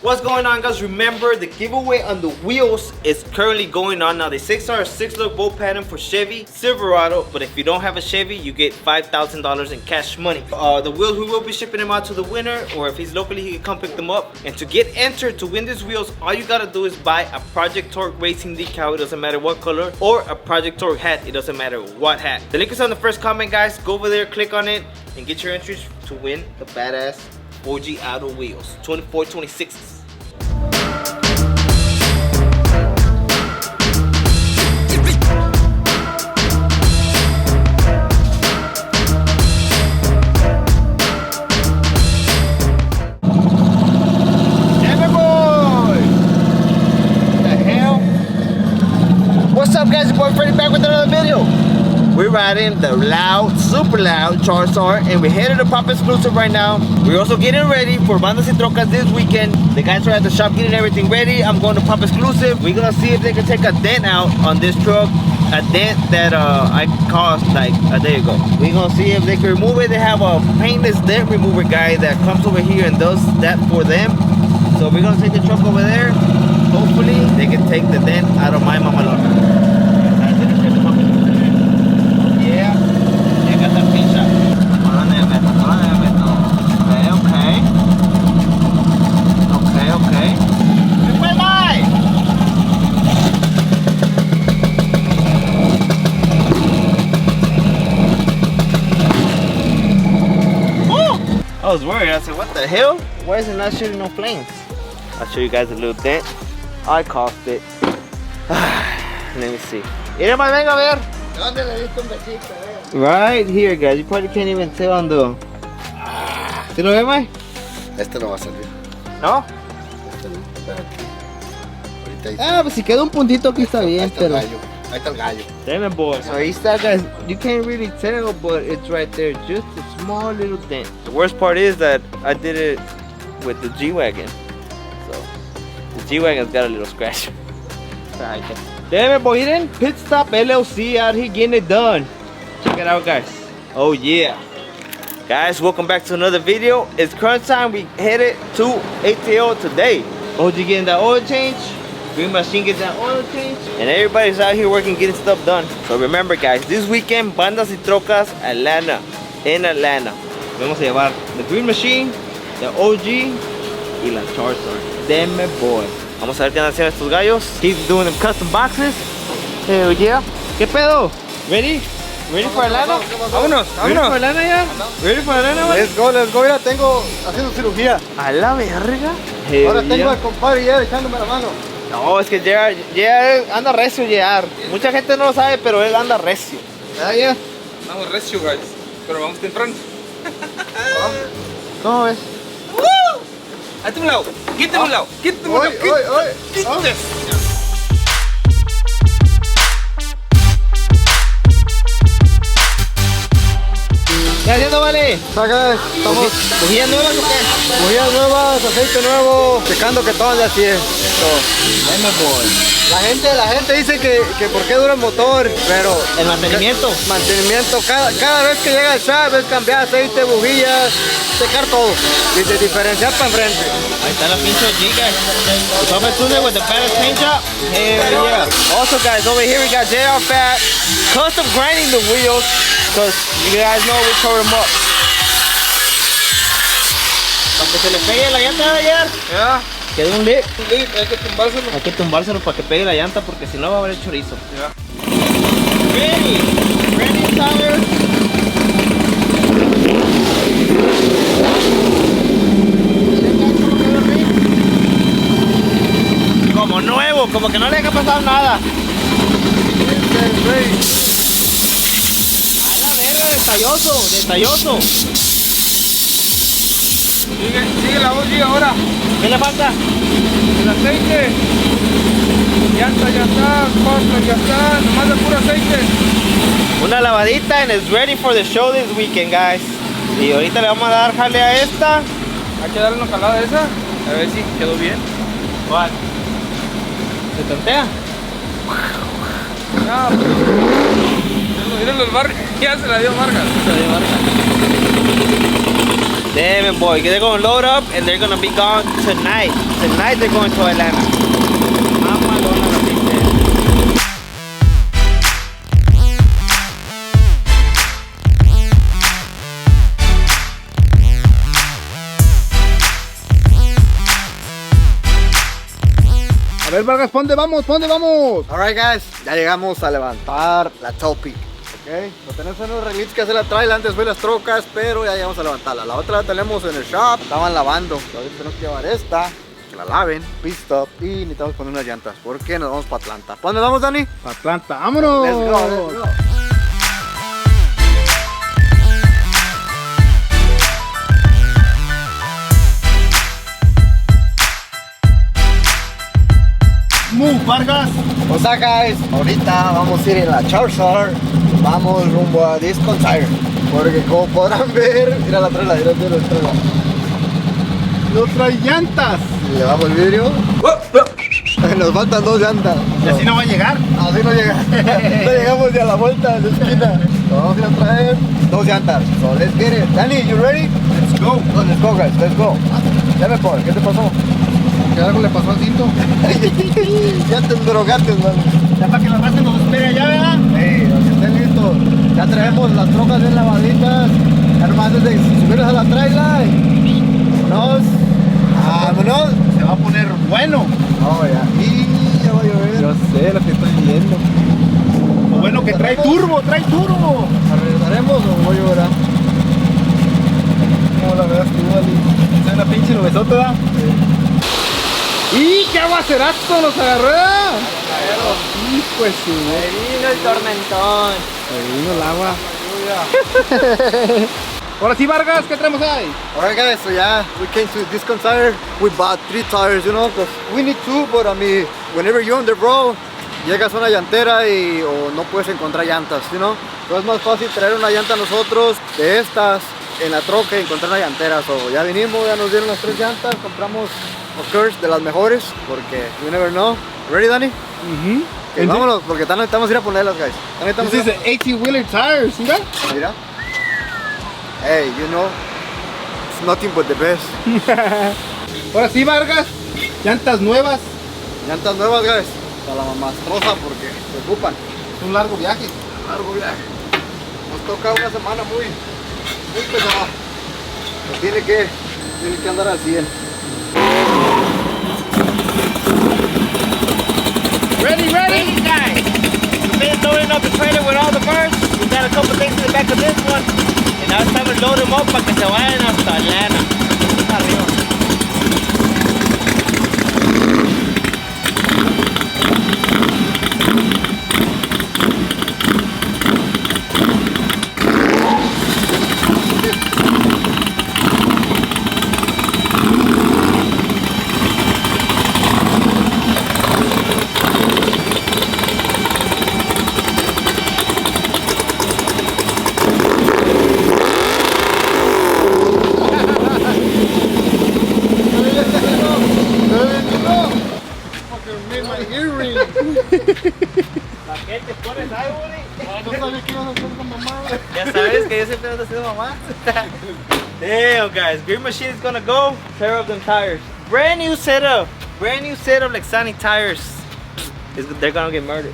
What's going on, guys? Remember, the giveaway on the wheels is currently going on now. The 6R 6-look bolt pattern for Chevy Silverado, but if you don't have a Chevy, you get $5,000 in cash money. The wheels, we will be shipping them out to the winner, or if he's locally, he can come pick them up. And to get entered to win these wheels, all you gotta do is buy a Project Torque racing decal. It doesn't matter what color, or a Project Torque hat. It doesn't matter what hat. The link is on the first comment, guys. Go over there, click on it, and get your entries to win the badass OG Auto wheels 2426s. What's up, guys? Your boy Freddy back with another video. We're riding the loud, super loud Charizard, and we're headed to Pop Exclusive right now. We're also getting ready for Bandas and Trocas this weekend. The guys are at the shop getting everything ready. I'm going to Pop Exclusive. We're gonna see if they can take a dent out on this truck. A dent that I caused like a day ago. We're gonna see if they can remove it. They have a paintless dent remover guy that comes over here and does that for them. So we're gonna take the truck over there. Hopefully they can take the dent out of my mamalona. Yeah, I got that paint shop. Okay. Goodbye. Woo! I was worried. I said, what the hell? Why is it not shooting no flames? I'll show you guys a little dent. I caused it. Let me see. Mira, venga a ver. ¿Dónde le diste un besito? Right here, guys. You probably can't even tell on the... ¿Sí lo ves, May? Este no va a salir. ¿No? Este no. Espérate. Ah, pues si queda un puntito aquí está bien, pero... Ahí está el gallo. Damn it, boy. So ahí está, guys. You can't really tell, but it's right there. Just a small little dent. The worst part is that I did it with the G-Wagon. So, the G-Wagon's got a little scratch. Right there. Damn it, boy. He didn't pit stop LLC out here getting it done. Check it out, guys. Oh, yeah. Guys, welcome back to another video. It's crunch time. We headed to ATL today. OG getting that oil change. Green Machine getting that oil change. And everybody's out here working, getting stuff done. So remember, guys, this weekend, Bandas y Trocas, Atlanta. In Atlanta. Vamos a llevar the Green Machine, the OG, y la Charizard. Damn it, boy. Vamos a ver qué andan haciendo estos gallos. Keep doing them custom boxes. Hell yeah. ¿Qué pedo? Ready? Ready for Atlanta? Vámonos. Ready for Atlanta ya? Ready for Atlanta, man? Let's go. Mira, tengo haciendo cirugía. A la verga. Ahora tengo al compadre ya echándome la mano. No, es que JR anda recio, JR. Mucha gente no lo sabe, pero él anda recio. ¿Verdad, ya? Andamos recio, guys. Pero vamos temprano. ¿Cómo ves? Hazte un lado. Quítate un lado. Quítate un lado. Quítate. ¿Qué haciendo, vale? Estamos ¿Bujías nuevas o qué? bujías nuevas, aceite nuevo, checando que todo ande así. La gente dice que por qué dura el motor, pero El mantenimiento. Cada vez que llega el SAP es cambiar aceite, bujillas, checar todo y de diferenciar para enfrente. Ahí está la pinche chica. Top Exclusive with the baddest paint job. Hell yeah. Also, guys, over here we got JR Fat custom grinding the wheels, because you guys know we cover them up. Para que se le pegue la llanta de ayer. Ya. Quedó un lip. Hay que tumbárselo. Hay que tumbárselo para que pegue la llanta, porque si no va a haber chorizo. Ya. Ready, tires. Como nuevo, como que no le haya pasado nada. A la verga, detalloso. Sigue la OG ahora. ¿Qué le falta? El aceite. Llanta ya está. Pasta ya está. Nomás de puro aceite. Una lavadita and it's ready for the show this weekend, guys. Y ahorita le vamos a dar jale a esta. Hay que darle una jalada a esa. A ver si quedó bien. ¿Cuál? ¿Se tontea? No, pero... Miren los barrios. Ya se la dio Vargas. Se la dio Vargas. Damn it, boy. They're gonna load up and they're gonna be gone tonight. Tonight they're going to Atlanta. Mama, going on a big day. A ver, Vargas, ¿dónde vamos? ¿Dónde vamos? Alright guys, ya llegamos a levantar la Topic. Ok, lo tenemos en los reglits que hace la trail, antes fue las trocas, pero ya llegamos a levantarla. La otra la tenemos en el shop, estaban lavando. Todavía tenemos que llevar esta, que la laven, pit stop, y necesitamos poner unas llantas, porque nos vamos para Atlanta. ¿Para dónde vamos, Dani? Atlanta, vámonos. Let's go, let's go. Move, Vargas. O sea, guys, ahorita vamos a ir en la Charger, vamos rumbo a Discontire, porque como podrán ver, mira la trela, mira la trela. No trae llantas. Le bajo el vidrio. Nos faltan 2 llantas. ¿Y así no va a llegar? Así no llega. No llegamos ni a la vuelta de la esquina. Vamos a ir a traer 2 llantas. So let's get it. Danny, you ready? Let's go. Oh, let's go, guys. Let's go. Dame por, ¿qué te pasó? ¿Qué algo le pasó al cinto? Ya te drogaste, man. Ya para que la raza nos espere allá, ¿verdad? Hey, los que estén listos. Ya traemos las trocas bien lavaditas. Ya nomás es de subirlas a la trailer y vámonos. Vámonos. Se va a poner bueno. Oh, ya. Y ya va a llover. Yo sé lo que estoy viendo. Lo bueno que trae turbo, trae turbo. ¿Regresaremos o voy a llorar? ¿Cómo la veas tú, Ali? ¿Es una pinche nubesota, ¿verdad? ¡Y qué aguacerazo nos agarró! ¡Hijo de su! Ahí vino el tormentón. Ahí vino el agua. Ahora sí, Vargas, ¿qué traemos ahí? Alright guys, so yeah, we came to Discontire. We bought 3 tires, you know, because we need 2, but I mean, whenever you're on the road, llegas a una llantera y o no puedes encontrar llantas, you know. Entonces es más fácil traer una llanta nosotros de estas en la troca y encontrar una llantera. So ya vinimos, ya nos dieron las 3 llantas, compramos of course de las mejores, porque you never know. Ready, Danny? Okay, vámonos, porque necesitamos ir a ponerlas, guys. This is an 18-wheeler tires, ¿mira? Mira. Hey, you know, it's nothing but the best. Ahora sí, Vargas, llantas nuevas. Llantas nuevas, guys. Para la mamastrosa porque se ocupan. Es un largo viaje. Largo viaje. Nos toca una semana muy pesada. Pues tiene que andar al 100. Ready, guys. We've been loading up the trailer with all the birds. We got a couple things in the back of this one. And now it's time to load them up para que se vayan hasta Atlanta. Arriba. ¿Para qué te pones ahí, Woody? No sabía que ibas a hacer con mamá. Ya sabes que yo siempre ando haciendo mamá. Damn, guys, Green Machine is gonna go tear up them tires. Brand new setup like Sonic tires. They're gonna get murdered.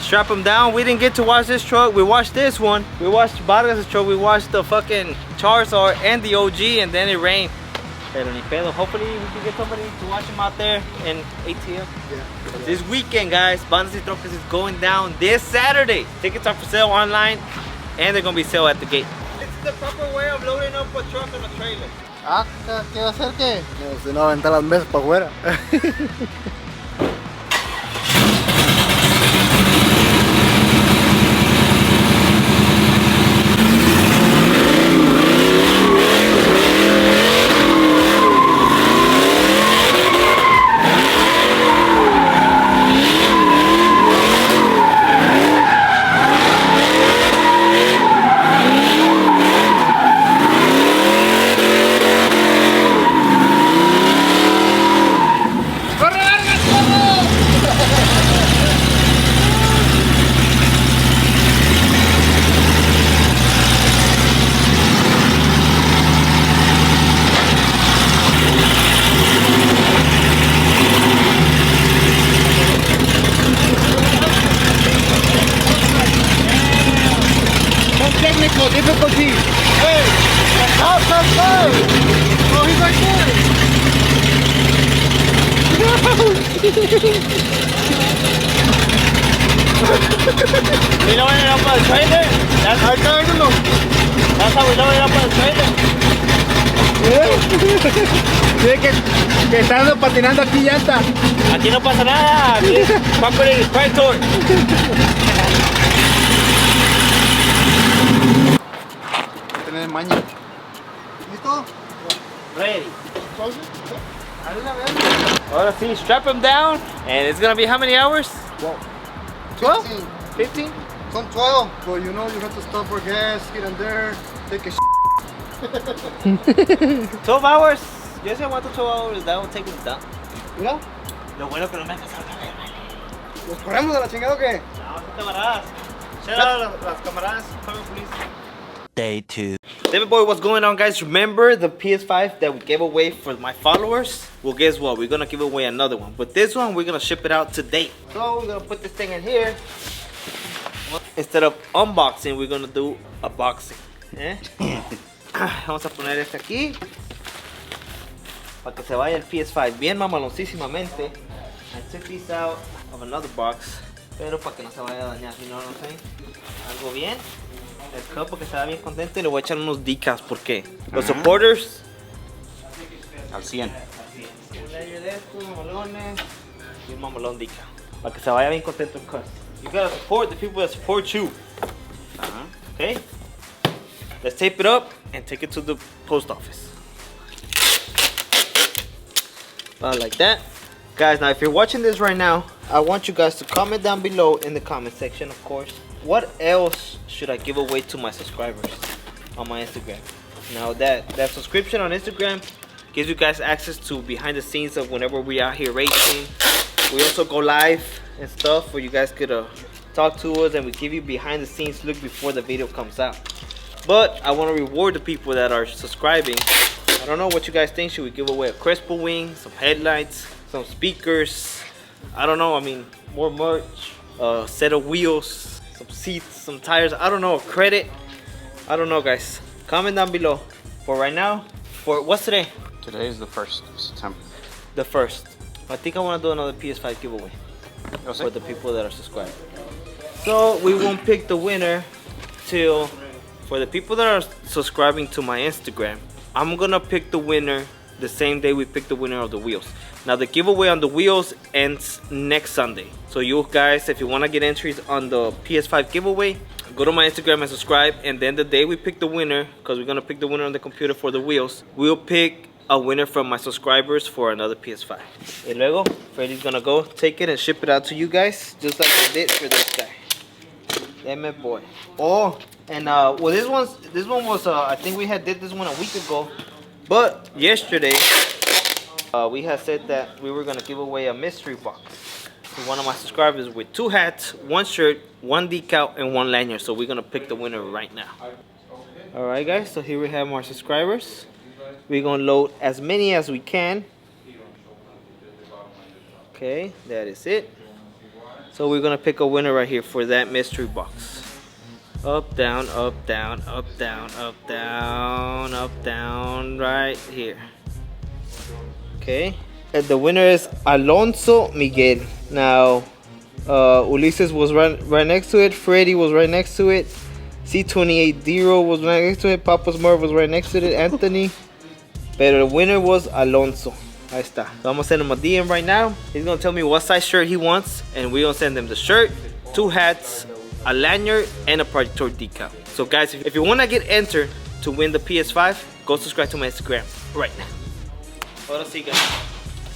Strap them down. We didn't get to wash this truck. We washed this one. We washed Vargas' truck. We washed the fucking Charizard and the OG, and then it rained. Pero ni pedo. Hopefully we can get somebody to watch them out there in ATM. Yeah. This weekend, guys, Bandas y Trocas is going down this Saturday. Tickets are for sale online, and they're gonna be sale at the gate. This is the proper way of loading up a truck on a trailer. Ah, ¿qué va a hacer qué? No, si no aventar las mesas para afuera. We loaded it up on the trailer. That's how we loaded it up on the trailer. Tiene que estar patinando aquí llanta. Aquí no pasa nada. Aquí es Factory Tour. Tener maña. ¿Listo? Ready. Ahora sí, strap him down. And it's gonna be how many hours? 12? 15? Some 12, but you know you have to stop for gas, here and there, take a 12 hours. Yo sí aguanto 12 hours. That will take us down. Mira, Lo bueno que no me ha casado la verga. ¿los corremos de la chingada o qué? No, son camaradas. Shout out las camaradas. Come on, please. Day 2. David boy, what's going on, guys? Remember the PS5 that we gave away for my followers? Well, guess what? We're gonna give away another one, but this one we're gonna ship it out today. So we're gonna put this thing in here. Instead of unboxing, we're gonna do a boxing. ¿Eh? Vamos a poner este aquí para que se vaya el PS5 bien mamaloncísimamente. I took these out of another box, pero para que no se vaya a dañar, you know what I'm saying? Algo bien. El cup porque estaba bien contento y le voy a echar unos decals porque los supporters al 100. Un layer de estos mamalones y un mamalón decal para que se vaya bien contento el cup. You gotta support the people that support you. Okay? Let's tape it up and take it to the post office. About like that. Guys, now if you're watching this right now, I want you guys to comment down below in the comment section, of course. What else should I give away to my subscribers on my Instagram? Now that subscription on Instagram gives you guys access to behind the scenes of whenever we out here racing. We also go live and stuff where you guys could talk to us and we give you behind the scenes look before the video comes out. But I want to reward the people that are subscribing. I don't know what you guys think. Should we give away a Crespo wing, some headlights, some speakers? I don't know. I mean, more merch, a set of wheels, some seats, some tires. I don't know, a credit. I don't know, guys. Comment down below. For right now, for what's today? Today is the 1st of September. The 1st. I think I want to do another PS5 giveaway for the people that are subscribed. So we won't pick the winner till, for the people that are subscribing to my Instagram, I'm gonna pick the winner the same day we pick the winner of the wheels. Now the giveaway on the wheels ends next Sunday. So you guys, if you wanna get entries on the PS5 giveaway, go to my Instagram and subscribe, and then the day we pick the winner, because we're gonna pick the winner on the computer for the wheels, we'll pick a winner from my subscribers for another PS5. Y luego, Freddy's gonna go take it and ship it out to you guys, just like I did for this guy. Damn it, boy. Oh, and well, this one was I think we did this one a week ago, but yesterday we had said that we were gonna give away a mystery box to one of my subscribers with 2 hats, 1 shirt, 1 decal, and 1 lanyard. So we're gonna pick the winner right now. All right, guys. So here we have our subscribers. We're gonna load as many as we can. Okay, that is it. So we're gonna pick a winner right here for that mystery box. Up, down, up, down, up, down, up, down, up, down, right here. Okay, and the winner is Alonso Miguel. Now, Ulises was right next to it. Freddy was right next to it. C28 Dero was right next to it. Papa's Merv was right next to it. Anthony. Pero the winner was Alonso. Ahí está. So I'm gonna send him a DM right now. He's gonna tell me what size shirt he wants, and we're gonna send him the shirt, 2 hats, a lanyard, and a Projector decal. So guys, if you wanna get entered to win the PS5, go subscribe to my Instagram right now. Ahora sí, guys.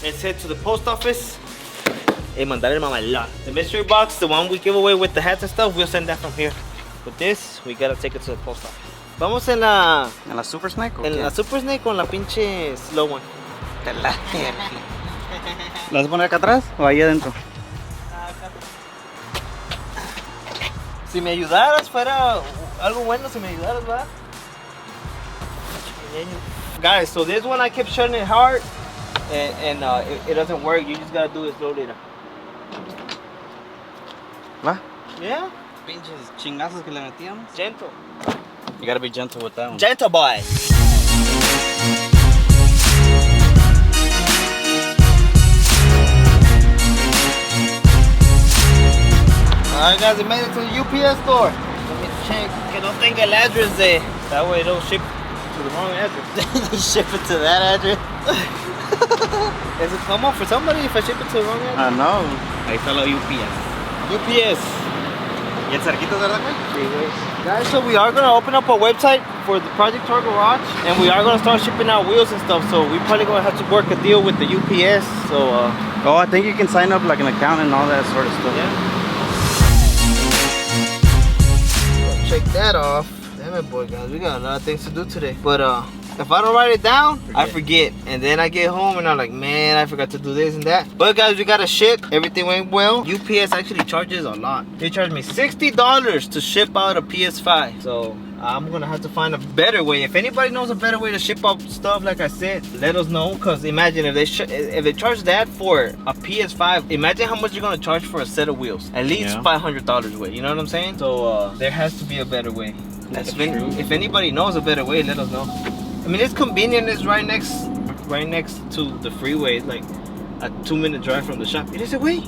Let's head to the post office and mandar el mamalón. The mystery box, the one we give away with the hats and stuff, we'll send that from here. But this, we gotta take it to the post office. Vamos en la Super Snake? En la Super Snake con la pinche slow one. ¿La vas a poner acá atrás o ahí adentro? Si me ayudaras, fuera algo bueno si me ayudaras, ¿verdad? Guys, so this one I kept shutting it hard and it doesn't work. You just gotta do it slowly now. ¿Va? Yeah? Pinches chingazos que le metíamos. Gentle. You gotta be gentle with that one. Gentle boy. Alright guys, we made it to the UPS store. Let me check. Que no tenga el address there. That way don't ship to the wrong address. They ship it to that address. Does it come up for somebody if I ship it to the wrong address? No. Ahí está la UPS. UPS. ¿Y el cerquito, verdad, güey? Sí, güey. Guys, so we are gonna open up a website for the Project Tour Garage, and we are gonna start shipping out wheels and stuff. So we probably gonna have to work a deal with the UPS. So Oh, I think you can sign up like an account and all that sort of stuff. yeah. Check that off. Damn it, boy, guys, we got a lot of things to do today. But if I don't write it down, I forget. And then I get home and I'm like, man, I forgot to do this and that. But guys, we got to ship. Everything went well. UPS actually charges a lot. They charged me $60 to ship out a PS5. So I'm gonna have to find a better way. If anybody knows a better way to ship out stuff, like I said, let us know. Cause imagine if they charge that for a PS5, imagine how much you're gonna charge for a set of wheels. At least $500 away. You know what I'm saying? So there has to be a better way. If anybody knows a better way, let us know. I mean, it's convenient. It's right next to the freeway. It's like a 2-minute drive from the shop. It is away.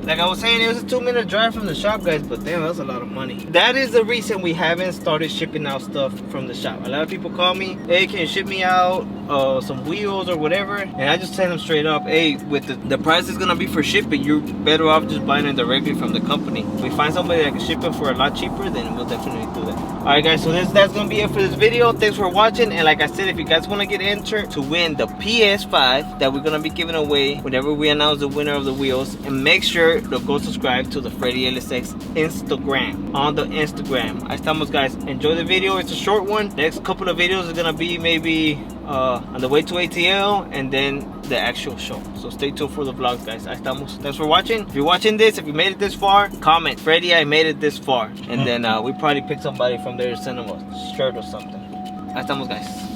Like I was saying, it was a 2-minute drive from the shop, guys, but damn, that's a lot of money. That is the reason we haven't started shipping out stuff from the shop. A lot of people call me, hey, can you ship me out some wheels or whatever? And I just tell them straight up, hey, with the price is gonna be for shipping, you're better off just buying it directly from the company. If we find somebody that can ship it for a lot cheaper, then we'll definitely do that. Alright guys, so that's gonna be it for this video. Thanks for watching, and like I said, if you guys wanna get entered to win the PS5 that we're gonna be giving away whenever we announce the winner of the wheels, and make sure to go subscribe to the Freddylsx Instagram. On the Instagram. Ahí estamos, guys. Enjoy the video. It's a short one. Next couple of videos are gonna be maybe on the way to ATL and then the actual show. So stay tuned for the vlogs, guys. Ahí estamos. Thanks for watching. If you're watching this, if you made it this far, comment, Freddy, I made it this far. And then we probably pick somebody from there to send them a shirt or something. Ahí estamos, guys.